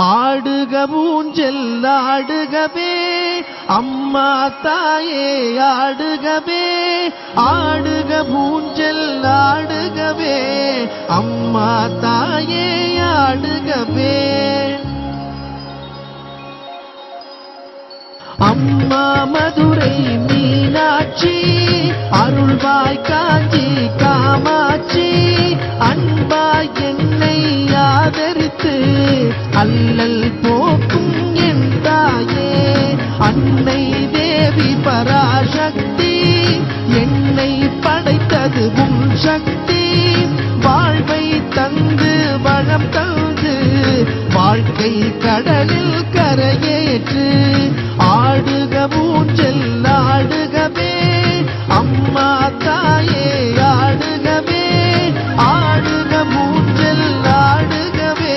ஆடுக ஊஞ்சல் ஆடுகவே அம்மா தாயே ஆடுகவே, ஆடுக ஊஞ்சல் ஆடுகவே அம்மா தாயே ஆடுகவே. அம்மா மதுரை மீனாட்சி, அருள்வாய் காஞ்சி காமாட்சி, அன்பாய் என்னை ஆதரித்து அல்லல் போக்கும் என் தாயே. அன்னை தேவி பராசக்தி, என்னை படைத்தது உன் சக்தி. வாழ்வை தந்து வளம் தந்து வாழ்க்கை கடலில் கரையேற்று. ஆடு